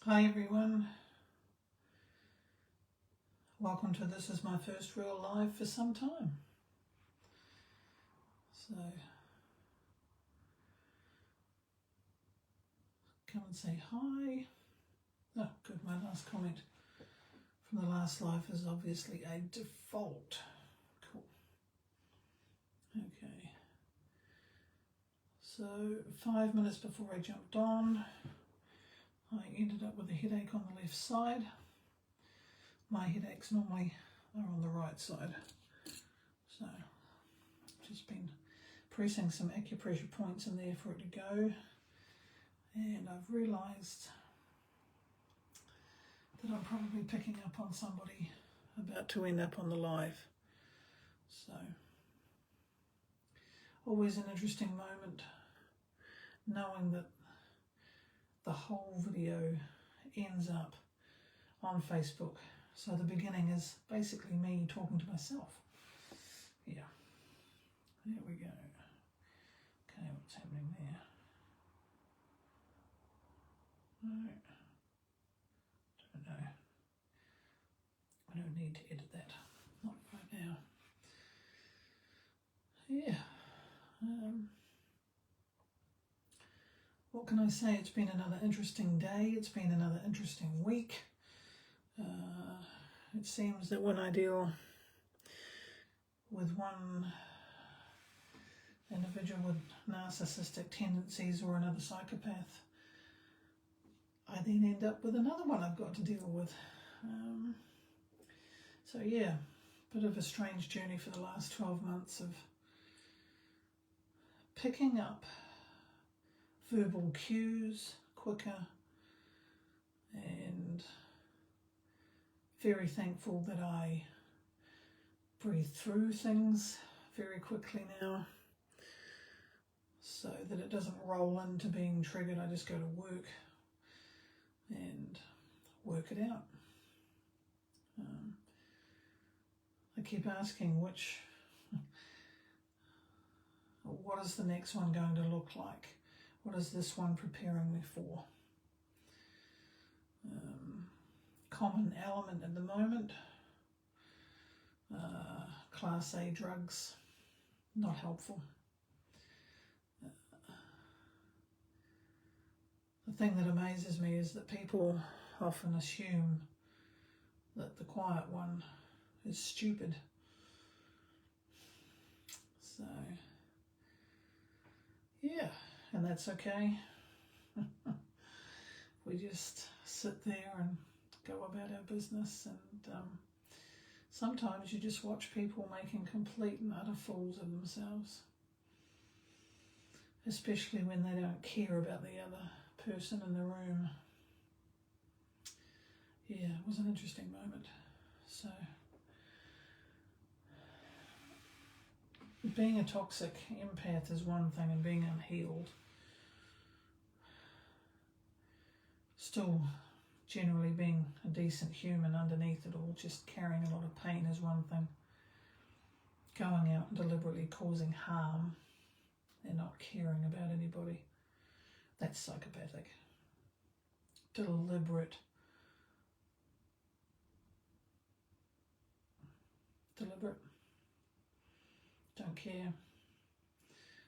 Hi everyone, welcome to this is my first real live for some time. So come and say hi. Oh good, my last comment from the last live is obviously a default. Cool. Okay. So 5 minutes before I jumped on, I ended up with a headache on the left side. My headaches normally are on the right side. So just been pressing some acupressure points in there for it to go. And I've realised that I'm probably picking up on somebody about to end up on the live. So always an interesting moment knowing that the whole video ends up on Facebook. So the beginning is basically me talking to myself. Yeah, there we go. Okay, what's happening there? No, don't know. I don't need to edit that, not right now. Yeah. What can I say? It's been another interesting day. It's been another interesting week. It seems that when I deal with one individual with narcissistic tendencies or another psychopath, I then end up with another one I've got to deal with. So yeah, bit of a strange journey for the last 12 months of picking up verbal cues quicker, and very thankful that I breathe through things very quickly now so that it doesn't roll into being triggered. I just go to work and work it out. I keep asking what is the next one going to look like? What is this one preparing me for? Common element at the moment, Class A drugs, not helpful. The thing that amazes me is that people often assume that the quiet one is stupid. So, yeah, and that's okay. We just sit there and go about our business, and sometimes you just watch people making complete and utter fools of themselves, especially when they don't care about the other person in the room. Yeah, it was an interesting moment. So being a toxic empath is one thing, and being unhealed, still generally being a decent human underneath it all, just carrying a lot of pain is one thing. Going out and deliberately causing harm and not caring about anybody, that's psychopathic. Deliberate, don't care,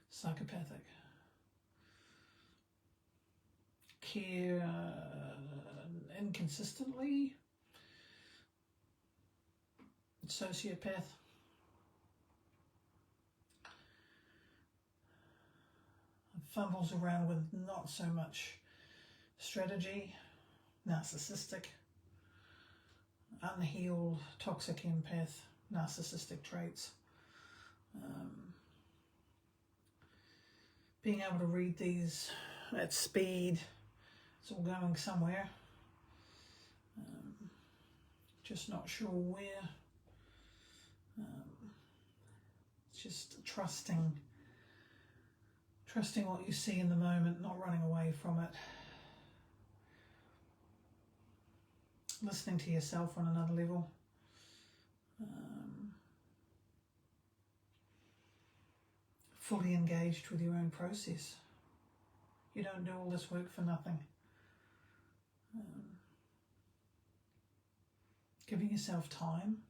psychopathic. Care inconsistently, sociopath. Fumbles around with not so much strategy, narcissistic, unhealed, toxic empath, narcissistic traits. Being able to read these at speed, it's all going somewhere. Just not sure where. It's just trusting what you see in the moment, not running away from it. Listening to yourself on another level. Fully engaged with your own process. You don't do all this work for nothing. Giving yourself time,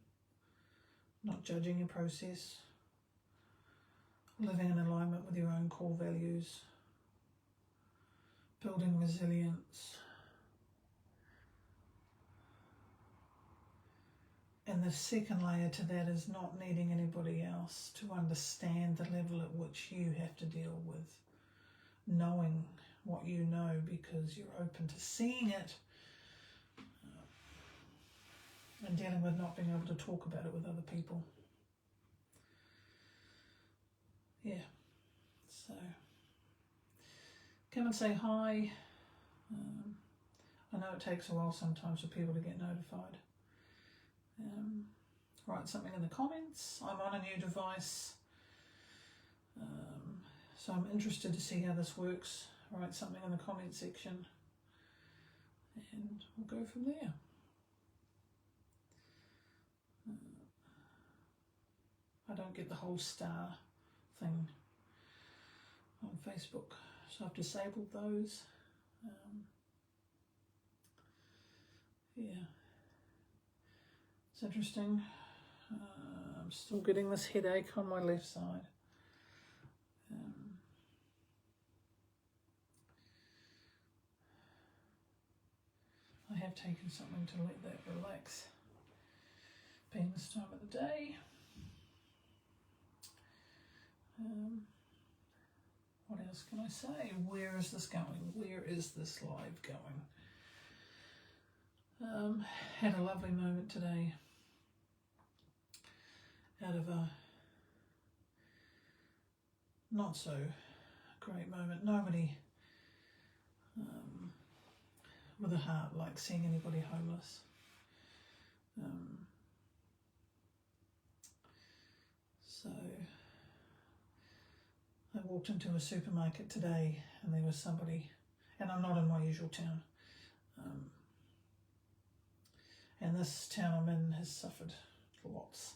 not judging your process, living in alignment with your own core values, building resilience. And the second layer to that is not needing anybody else to understand the level at which you have to deal with knowing what you know, because you're open to seeing it and dealing with not being able to talk about it with other people. Yeah, so come and say hi. I know it takes a while sometimes for people to get notified. Write something in the comments. I'm on a new device, so I'm interested to see how this works. Write something in the comment section and we'll go from there. I don't get the whole star thing on Facebook, so I've disabled those. Yeah, it's interesting. I'm still getting this headache on my left side. I have taken something to let that relax, being this time of the day. What else can I say? Where is this going? Where is this live going? Had a lovely moment today out of a not so great moment. Nobody with a heart like seeing anybody homeless. So I walked into a supermarket today and there was somebody, and I'm not in my usual town, and this town I'm in has suffered lots,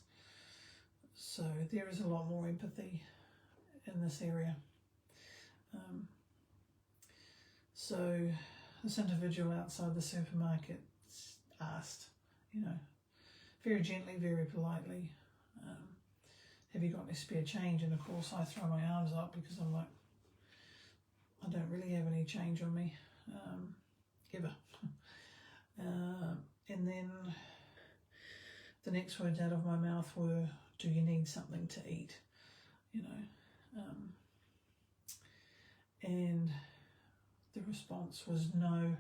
so there is a lot more empathy in this area. So this individual outside the supermarket asked, very gently, very politely, have you got any spare change? And of course I throw my arms up because I'm like, I don't really have any change on me, ever. And then the next words out of my mouth were, do you need something to eat? And the response was no,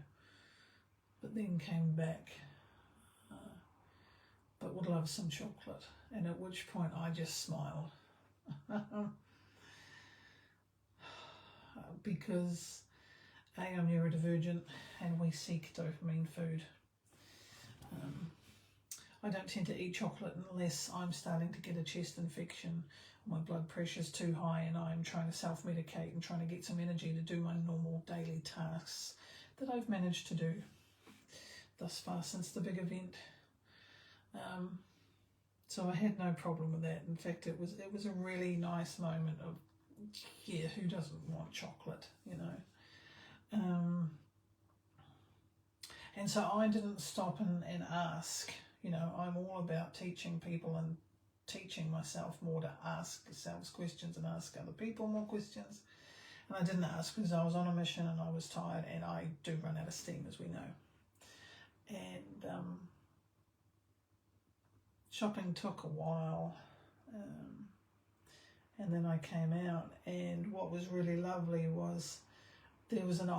but then came back, but would love some chocolate. And at which point I just smiled. Because I'm neurodivergent and we seek dopamine food. I don't tend to eat chocolate unless I'm starting to get a chest infection, my blood pressure's too high and I'm trying to self-medicate and trying to get some energy to do my normal daily tasks that I've managed to do thus far since the big event. So I had no problem with that. In fact, it was a really nice moment of, yeah, who doesn't want chocolate, and so I didn't stop and ask. I'm all about teaching people and teaching myself more to ask ourselves questions and ask other people more questions. And I didn't ask because I was on a mission and I was tired, and I do run out of steam, as we know. And shopping took a while, and then I came out, and what was really lovely was there was an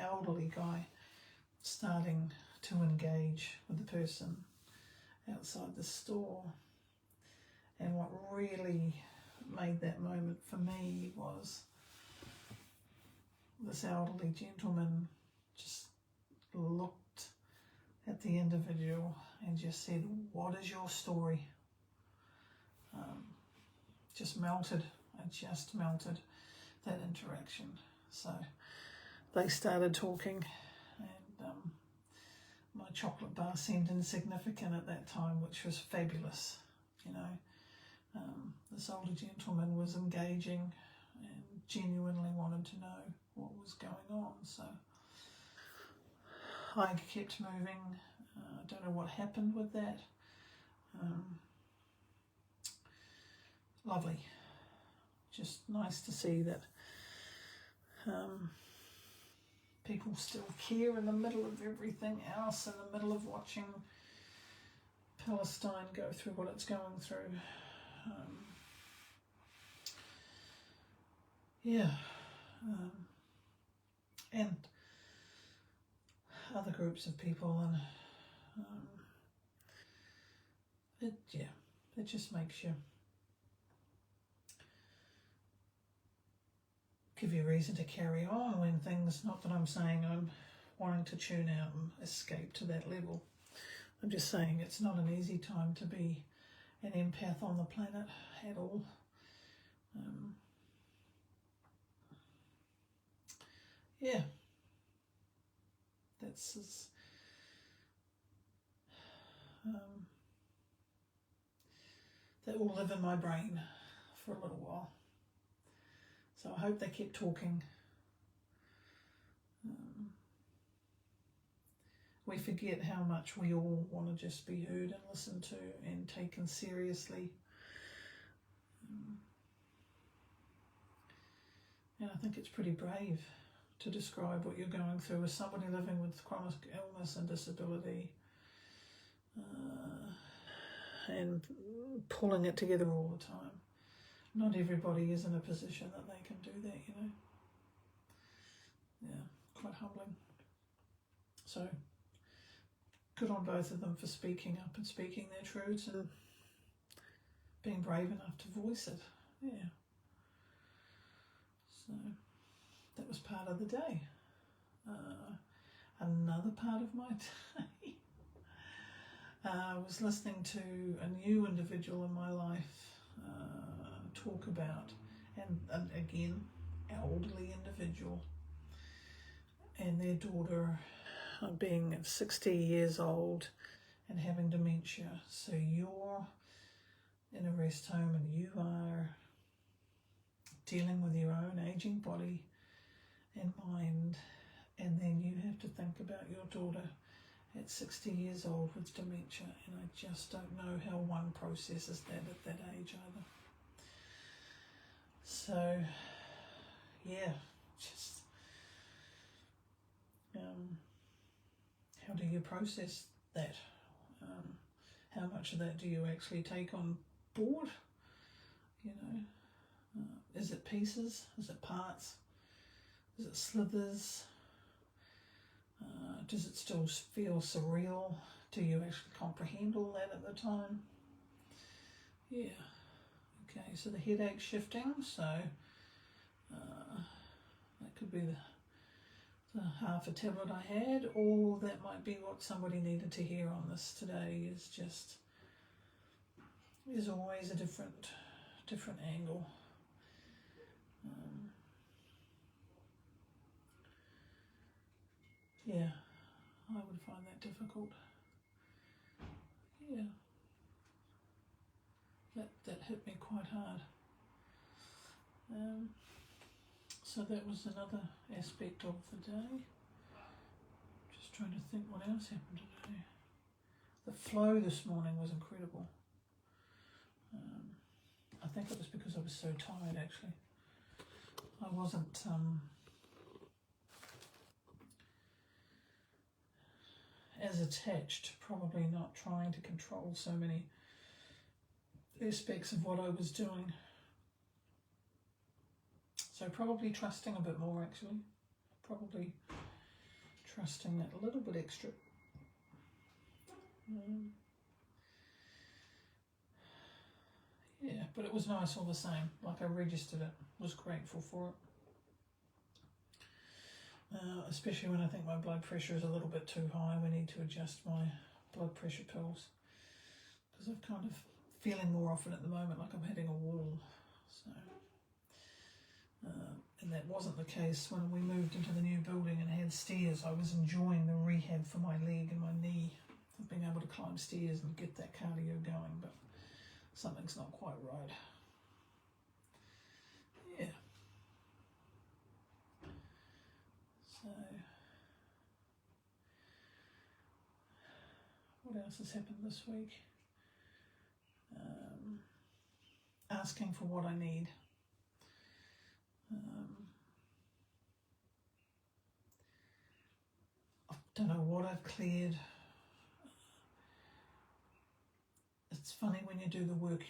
elderly guy starting to engage with the person outside the store. And what really made that moment for me was this elderly gentleman just looked at the individual and just said, "What is your story?" Just melted. It just melted, that interaction. So they started talking, and my chocolate bar seemed insignificant at that time, which was fabulous. This older gentleman was engaging and genuinely wanted to know what was going on. So I kept moving. I don't know what happened with that. Lovely. Just nice to see that people still care in the middle of everything else, in the middle of watching Palestine go through what it's going through. And other groups of people, and it just makes you, give you a reason to carry on when things, not that I'm saying I'm wanting to tune out and escape to that level. I'm just saying it's not an easy time to be an empath on the planet at all. That will live in my brain for a little while. So I hope they keep talking. We forget how much we all want to just be heard and listened to and taken seriously. And I think it's pretty brave to describe what you're going through as somebody living with chronic illness and disability, and pulling it together all the time. Not everybody is in a position that they can do that, you know. Yeah, quite humbling. So, good on both of them for speaking up and speaking their truths and being brave enough to voice it. Yeah. So, that was part of the day. Another part of my day, I was listening to a new individual in my life talk about, and again, elderly individual, and their daughter being 60 years old and having dementia. So you're in a rest home and you are dealing with your own aging body and mind, and then you have to think about your daughter at 60 years old with dementia, and I just don't know how one processes that at that age either. So, yeah, just how do you process that? How much of that do you actually take on board? You know, is it pieces? Is it parts? Is it slithers? Does it still feel surreal? Do you actually comprehend all that at the time? Yeah. Okay, so the headache's shifting, so that could be the half a tablet I had, or that might be what somebody needed to hear on this today. Is just, there's always a different angle. Yeah, I would find that difficult. Yeah, that hit me quite hard. So that was another aspect of the day. Just trying to think what else happened today. The flow this morning was incredible. I think it was because I was so tired, actually. I wasn't as attached, probably not trying to control so many aspects of what I was doing. So probably trusting a bit more, actually. Probably trusting that a little bit extra. Yeah, but it was nice all the same. Like, I registered it, was grateful for it. Especially when I think my blood pressure is a little bit too high. We need to adjust my blood pressure pills, because I'm kind of feeling more often at the moment like I'm hitting a wall. So, and that wasn't the case when we moved into the new building and had stairs. I was enjoying the rehab for my leg and my knee, of being able to climb stairs and get that cardio going, but something's not quite right. Yeah. So, else has happened this week? Asking for what I need. I don't know what I've cleared. It's funny when you do the work,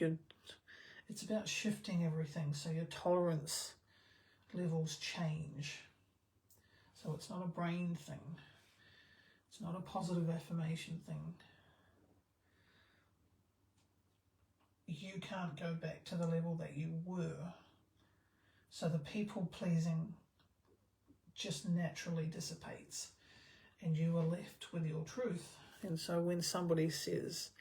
it's about shifting everything, so your tolerance levels change. So it's not a brain thing. It's not a positive affirmation thing. You can't go back to the level that you were. So the people pleasing just naturally dissipates and you are left with your truth. And so when somebody says,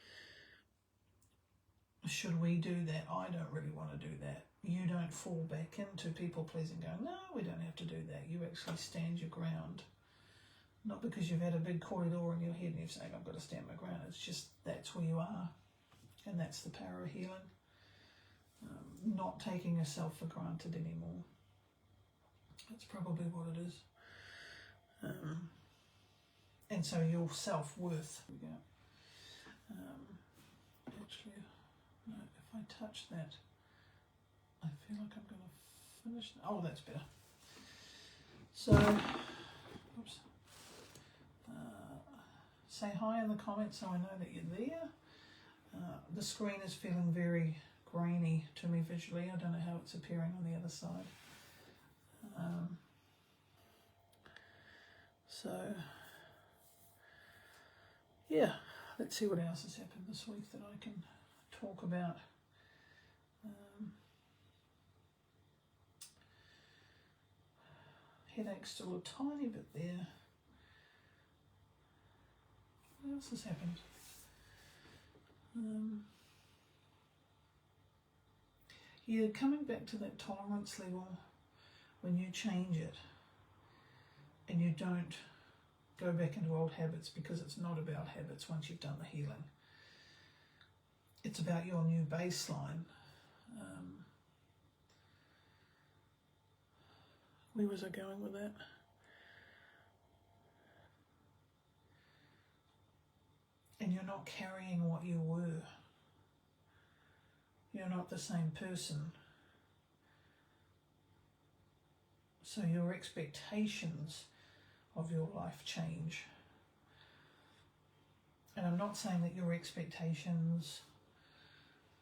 should we do that? I don't really want to do that. You don't fall back into people pleasing going, no, we don't have to do that. You actually stand your ground. Not because you've had a big corridor in your head and you're saying, I've got to stand my ground. It's just that's where you are. And that's the power of healing. Not taking yourself for granted anymore. That's probably what it is. And so your self-worth. Here we go. Actually, no, if I touch that, I feel like I'm going to finish. Oh, that's better. So, oops. Say hi in the comments so I know that you're there. The screen is feeling very grainy to me visually. I don't know how it's appearing on the other side. So, yeah, let's see what else has happened this week that I can talk about. Headache's still a tiny bit there. What else has happened? Yeah, coming back to that tolerance level when you change it and you don't go back into old habits, because it's not about habits once you've done the healing. It's about your new baseline. Where was I going with that? And you're not carrying what you were. You're not the same person. So your expectations of your life change. And I'm not saying that your expectations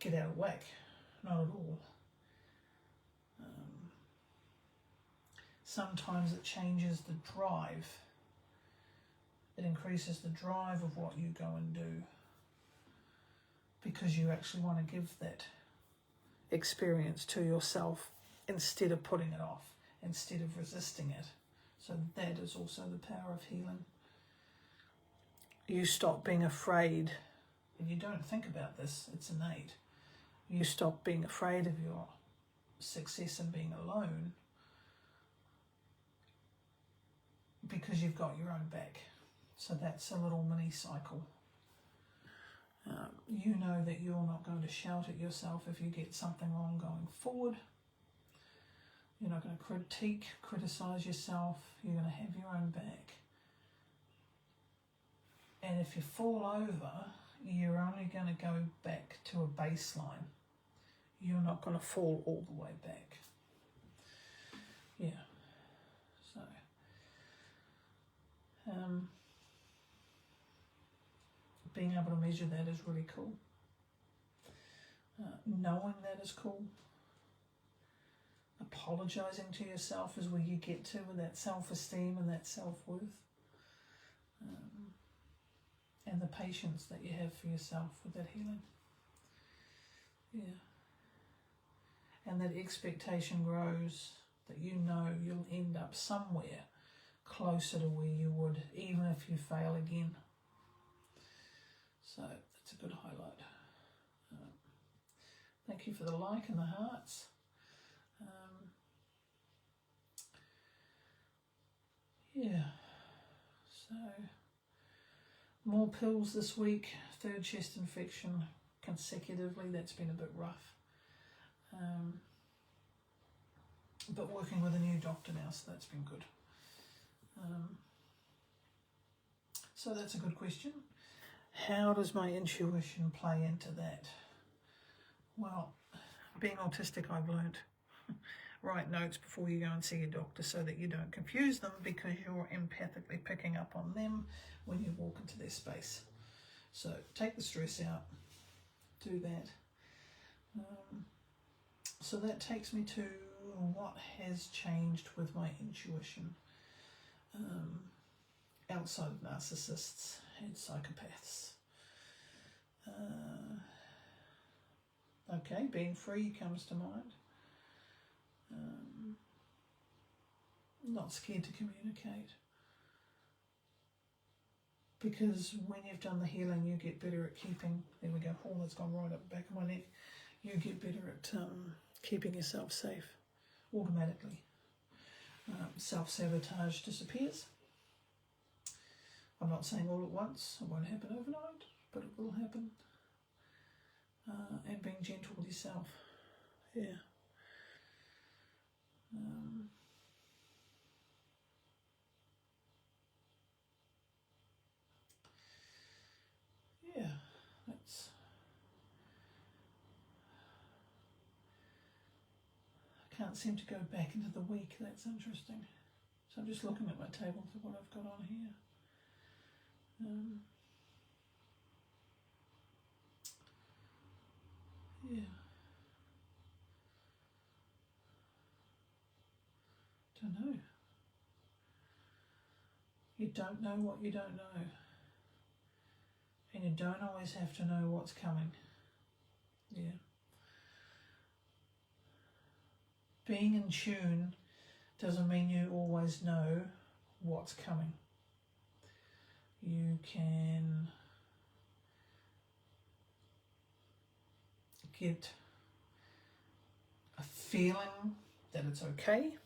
get out of whack. Not at all. Sometimes it changes the drive. It increases the drive of what you go and do, because you actually want to give that experience to yourself instead of putting it off, instead of resisting it. So that is also the power of healing. You stop being afraid, and you don't think about this, it's innate. You stop being afraid of your success and being alone because you've got your own back. So that's a little mini cycle. You know that you're not going to shout at yourself if you get something wrong going forward. You're not going to criticize yourself. You're going to have your own back. And if you fall over, you're only going to go back to a baseline. You're not going to fall all the way back. Yeah. So, being able to measure that is really cool. Knowing that is cool. Apologising to yourself is where you get to with that self-esteem and that self-worth. And the patience that you have for yourself with that healing. Yeah. And that expectation grows, that you know you'll end up somewhere closer to where you would, even if you fail again. So that's a good highlight. Thank you for the like and the hearts. Yeah, so more pills this week, third chest infection consecutively, that's been a bit rough. But working with a new doctor now, so that's been good. So that's a good question. How does my intuition play into that? Well, being autistic, I've learned, write notes before you go and see your doctor so that you don't confuse them, because you're empathically picking up on them when you walk into their space. So take the stress out, do that. So that takes me to what has changed with my intuition outside of narcissists and psychopaths. Okay, being free comes to mind. Not scared to communicate. Because when you've done the healing, you get better at keeping, there we go, oh, that's gone right up the back of my neck. You get better at keeping yourself safe automatically. Self-sabotage disappears. I'm not saying all at once, it won't happen overnight, but it will happen. And being gentle with yourself, yeah. Yeah, that's... I can't seem to go back into the week, that's interesting. So I'm just looking at my table for what I've got on here. Yeah. Don't know. You don't know what you don't know. And you don't always have to know what's coming. Yeah. Being in tune doesn't mean you always know what's coming. You can get a feeling that it's okay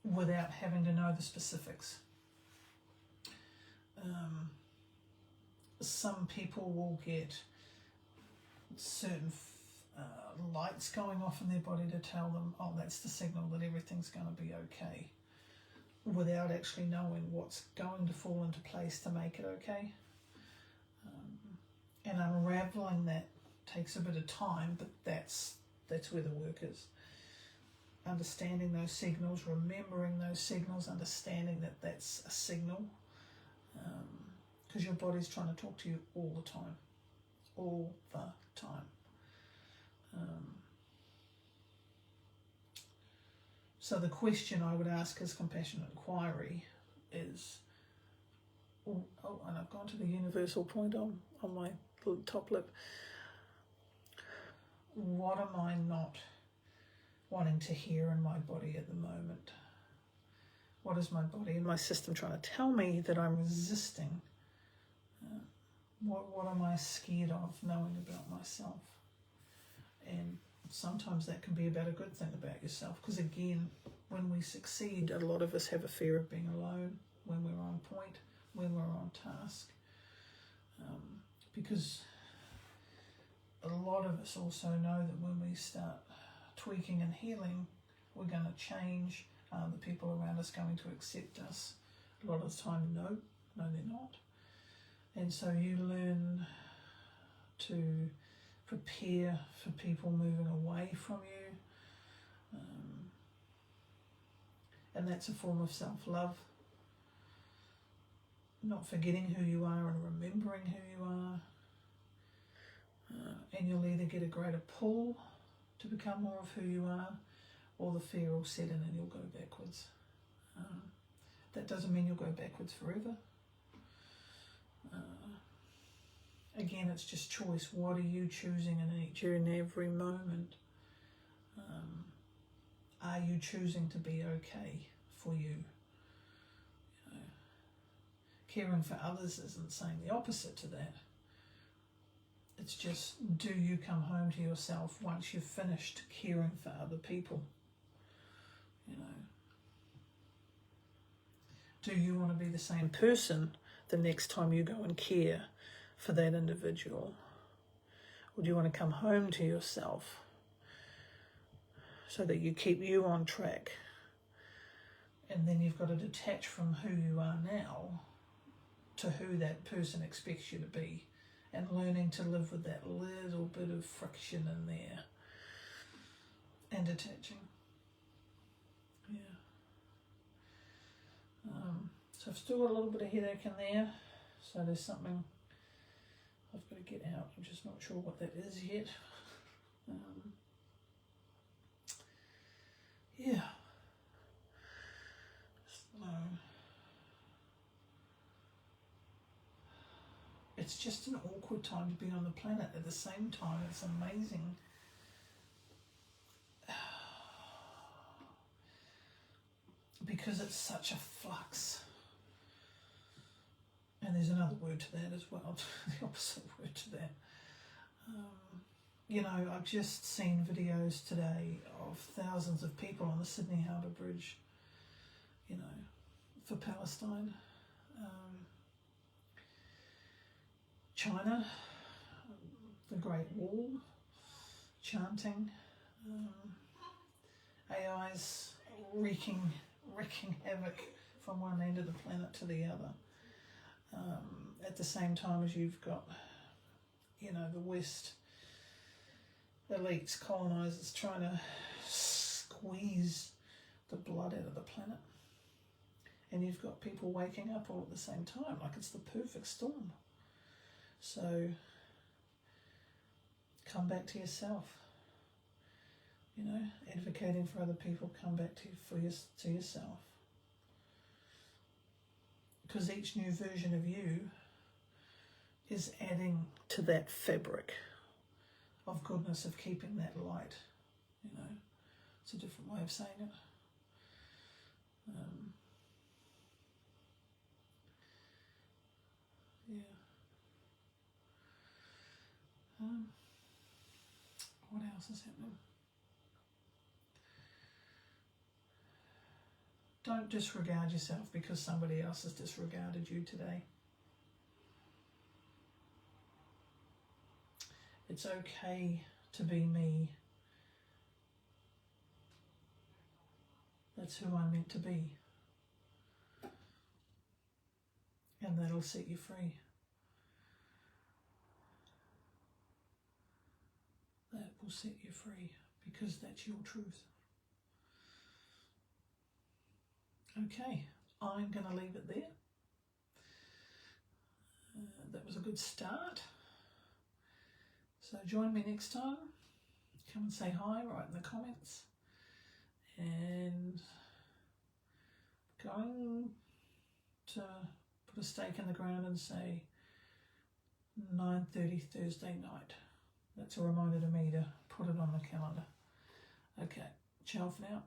without having to know the specifics. Some people will get certain lights going off in their body to tell them, oh, that's the signal that everything's going to be okay, without actually knowing what's going to fall into place to make it okay. And unraveling that takes a bit of time, but that's where the work is. Understanding those signals, remembering those signals, understanding that that's a signal, because your body's trying to talk to you all the time. All the time. So the question I would ask as compassionate inquiry is, and I've gone to the universal point on my little top lip. What am I not wanting to hear in my body at the moment? What is my body and my system trying to tell me that I'm resisting? What am I scared of knowing about myself? And sometimes that can be about a good thing about yourself, because again, when we succeed, a lot of us have a fear of being alone when we're on point, when we're on task, because a lot of us also know that when we start tweaking and healing, we're going to change. The people around us going to accept us. A lot of the time, no, they're not. And so you learn to prepare for people moving away from you. And that's a form of self-love. Not forgetting who you are and remembering who you are. And you'll either get a greater pull to become more of who you are, or the fear will set in and you'll go backwards. That doesn't mean you'll go backwards forever. Again, it's just choice. What are you choosing in each and every moment? Are you choosing to be okay for you? Caring for others isn't saying the opposite to that. It's just, do you come home to yourself once you've finished caring for other people? Do you want to be the same person the next time you go and care for that individual? Or do you want to come home to yourself so that you keep you on track? And then you've got to detach from who you are now to who that person expects you to be, and learning to live with that little bit of friction in there and detaching. Yeah. So I've still got a little bit of headache in there, so there's something I've got to get out. I'm just not sure what that is yet. Yeah. So, it's just an awkward time to be on the planet. At the same time, it's amazing. Because it's such a flux. And there's another word to that as well, the opposite word to that. You know, I've just seen videos today of thousands of people on the Sydney Harbour Bridge, you know, for Palestine. China, the Great Wall, chanting, AIs wreaking havoc from one end of the planet to the other. At the same time as you've got, you know, the West elites, colonisers trying to squeeze the blood out of the planet. And you've got people waking up all at the same time, like it's the perfect storm. So come back to yourself. You know, advocating for other people, come back to yourself. Because each new version of you is adding to that fabric of goodness, of keeping that light. You know, it's a different way of saying it. Yeah. What else is happening? Don't disregard yourself because somebody else has disregarded you today. It's okay to be me. That's who I'm meant to be. And that'll set you free. That will set you free because that's your truth. Okay, I'm going to leave it there. That was a good start. So join me next time. Come and say hi, write in the comments. And going to put a stake in the ground and say 9:30 Thursday night. That's a reminder to me to put it on the calendar. Okay, ciao for now.